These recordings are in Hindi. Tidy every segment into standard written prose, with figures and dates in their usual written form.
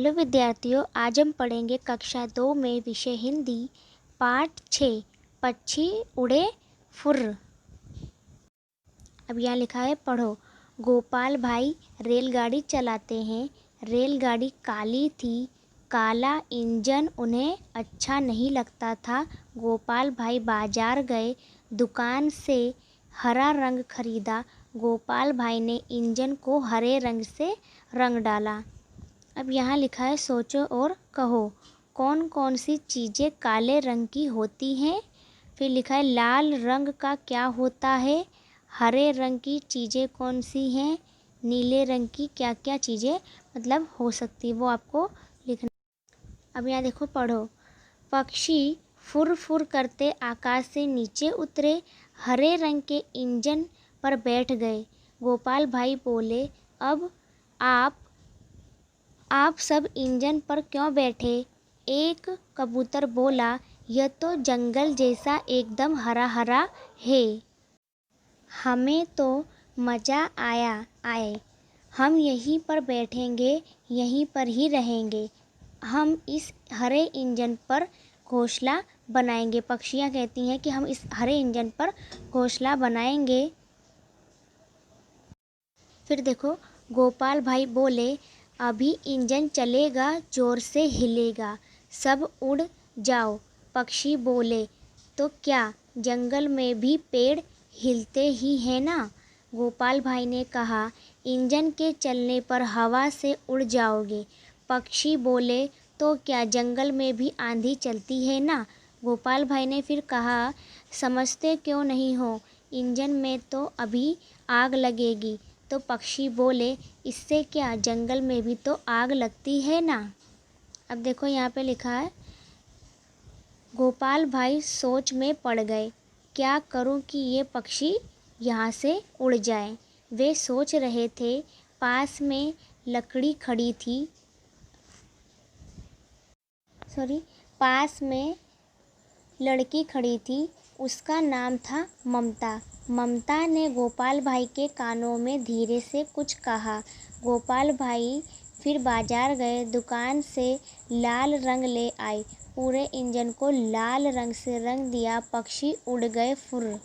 हेलो विद्यार्थियों, आज हम पढ़ेंगे कक्षा 2 में विषय हिंदी पाठ 6 पक्षी उड़े फुर्र। अब यहाँ लिखा है पढ़ो। गोपाल भाई रेलगाड़ी चलाते हैं। रेलगाड़ी काली थी, काला इंजन उन्हें अच्छा नहीं लगता था। गोपाल भाई बाजार गए, दुकान से हरा रंग खरीदा। गोपाल भाई ने इंजन को हरे रंग से रंग डाला। अब यहाँ लिखा है सोचो और कहो, कौन कौन सी चीज़ें काले रंग की होती हैं। फिर लिखा है लाल रंग का क्या होता है, हरे रंग की चीज़ें कौन सी हैं, नीले रंग की क्या क्या चीज़ें मतलब हो सकती वो आपको लिखना। अब यहाँ देखो पढ़ो। पक्षी फुर फुर करते आकाश से नीचे उतरे, हरे रंग के इंजन पर बैठ गए। गोपाल भाई बोले, अब आप सब इंजन पर क्यों बैठे। एक कबूतर बोला, यह तो जंगल जैसा एकदम हरा हरा है, हमें तो मज़ा आए। हम यहीं पर बैठेंगे, यहीं पर ही रहेंगे। हम इस हरे इंजन पर घोंसला बनाएंगे। पक्षियाँ कहती हैं कि हम इस हरे इंजन पर घोंसला बनाएंगे। फिर देखो गोपाल भाई बोले, अभी इंजन चलेगा, ज़ोर से हिलेगा, सब उड़ जाओ। पक्षी बोले, तो क्या जंगल में भी पेड़ हिलते ही हैं ना। गोपाल भाई ने कहा, इंजन के चलने पर हवा से उड़ जाओगे। पक्षी बोले, तो क्या जंगल में भी आंधी चलती है ना। गोपाल भाई ने फिर कहा, समझते क्यों नहीं हो, इंजन में तो अभी आग लगेगी। तो पक्षी बोले, इससे क्या, जंगल में भी तो आग लगती है ना। अब देखो यहाँ पे लिखा है, गोपाल भाई सोच में पड़ गए, क्या करूं कि ये पक्षी यहाँ से उड़ जाए। वे सोच रहे थे, पास में लकड़ी खड़ी थी पास में लड़की खड़ी थी, उसका नाम था ममता। ममता ने गोपाल भाई के कानों में धीरे से कुछ कहा। गोपाल भाई फिर बाजार गए, दुकान से लाल रंग ले आए, पूरे इंजन को लाल रंग से रंग दिया, पक्षी उड़ गए फुर्र।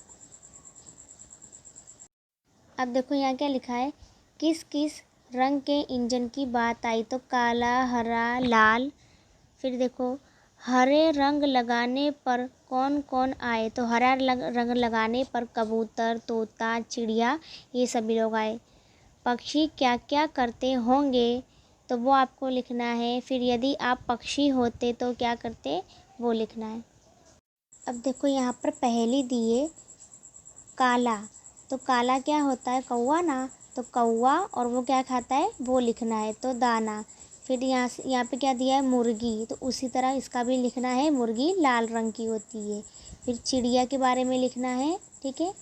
अब देखो यहाँ क्या लिखा है, किस किस रंग के इंजन की बात आई। तो काला, हरा, लाल। फिर देखो हरे रंग लगाने पर कौन कौन आए। तो हरा रंग लगाने पर कबूतर, तोता, चिड़िया, ये सभी लोग आए। पक्षी क्या क्या करते होंगे, तो वो आपको लिखना है। फिर यदि आप पक्षी होते तो क्या करते, वो लिखना है। अब देखो यहाँ पर पहेली दिए, काला, तो काला क्या होता है, कौवा ना। तो कौवा और वो क्या खाता है, वो लिखना है, तो दाना। फिर यहाँ पे क्या दिया है, मुर्गी, तो उसी तरह इसका भी लिखना है, मुर्गी लाल रंग की होती है। फिर चिड़िया के बारे में लिखना है, ठीक है।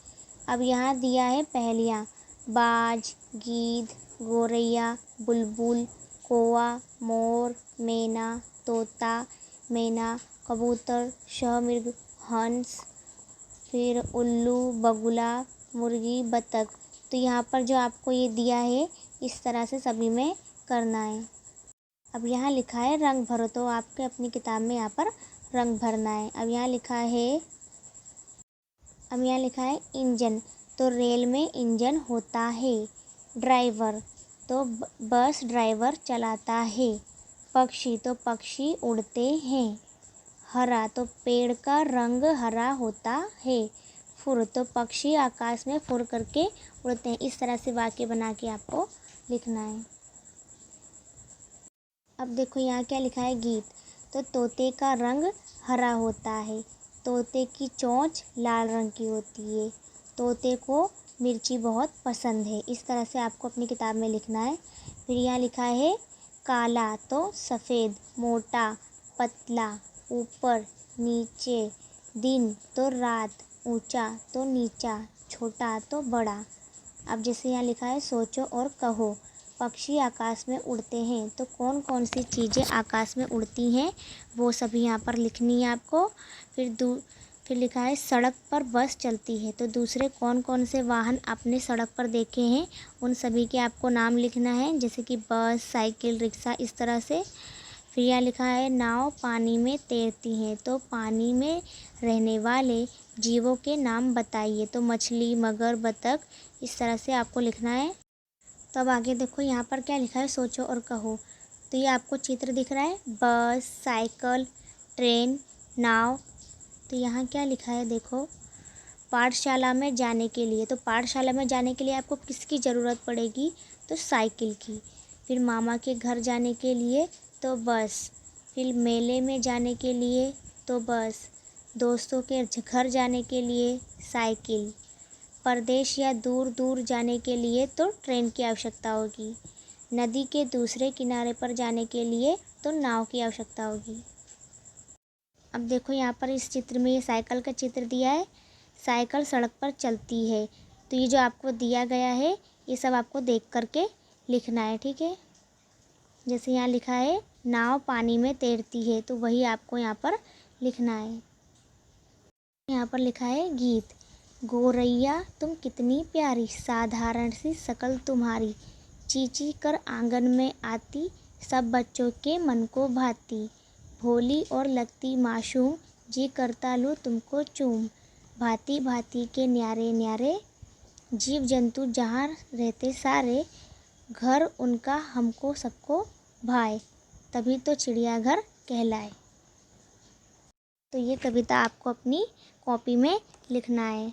अब यहाँ दिया है पहेलियाँ, बाज, गीद, गौरैया, बुलबुल, कौवा, मोर, मैना, तोता, मैना, कबूतर, शहमृग, हंस, फिर उल्लू, बगुला, मुर्गी, बतख। तो यहाँ पर जो आपको ये दिया है, इस तरह से सभी में करना है। अब यहाँ लिखा है रंग भरो, तो आपके अपनी किताब में यहाँ पर रंग भरना है। अब यहाँ लिखा है इंजन, तो रेल में इंजन होता है। ड्राइवर, तो बस ड्राइवर चलाता है। पक्षी, तो पक्षी उड़ते हैं। हरा, तो पेड़ का रंग हरा होता है। फुर, तो पक्षी आकाश में फुर करके उड़ते हैं। इस तरह से वाक्य बना के आपको लिखना है। अब देखो यहाँ क्या लिखा है, गीत, तो तोते का रंग हरा होता है, तोते की चोंच लाल रंग की होती है, तोते को मिर्ची बहुत पसंद है। इस तरह से आपको अपनी किताब में लिखना है। फिर यहाँ लिखा है काला, तो सफ़ेद, मोटा, पतला, ऊपर नीचे, दिन तो रात, ऊंचा तो नीचा, छोटा तो बड़ा। अब जैसे यहाँ लिखा है सोचो और कहो, पक्षी आकाश में उड़ते हैं, तो कौन कौन सी चीज़ें आकाश में उड़ती हैं, वो सभी यहाँ पर लिखनी है आपको। फिर फिर लिखा है सड़क पर बस चलती है। तो दूसरे कौन कौन से वाहन आपने सड़क पर देखे हैं, उन सभी के आपको नाम लिखना है, जैसे कि बस, साइकिल, रिक्शा, इस तरह से। फिर यहाँ लिखा है नाव पानी में तैरती हैं। तो पानी में रहने वाले जीवों के नाम बताइए। तो मछली, मगर, बतख, इस तरह से आपको लिखना है। तो अब आगे देखो यहाँ पर क्या लिखा है, सोचो और कहो। तो ये आपको चित्र दिख रहा है, बस, साइकिल, ट्रेन, नाव। तो यहाँ क्या लिखा है देखो, पाठशाला में जाने के लिए। तो पाठशाला में जाने के लिए आपको किसकी ज़रूरत पड़ेगी, तो साइकिल की। फिर मामा के घर जाने के लिए तो बस। फिर मेले में जाने के लिए तो बस। दोस्तों के घर जाने के लिए साइकिल। परदेश या दूर दूर जाने के लिए तो ट्रेन की आवश्यकता होगी। नदी के दूसरे किनारे पर जाने के लिए तो नाव की आवश्यकता होगी। अब देखो यहाँ पर इस चित्र में ये साइकिल का चित्र दिया है। साइकिल सड़क पर चलती है। तो ये जो आपको दिया गया है ये सब आपको देख करके लिखना है, ठीक है। जैसे यहाँ लिखा है नाव पानी में तैरती है, तो वही आपको यहाँ पर लिखना है। यहाँ पर लिखा है गीत, गोरैया तुम कितनी प्यारी, साधारण सी शकल तुम्हारी, चींची कर आंगन में आती, सब बच्चों के मन को भाती, भोली और लगती मासूम, जी करता लूँ तुमको चूम, भांति भांति के न्यारे न्यारे, जीव जंतु जहाँ रहते सारे, घर उनका हमको सबको भाए, तभी तो चिड़ियाघर कहलाए। तो ये कविता आपको अपनी कॉपी में लिखना है।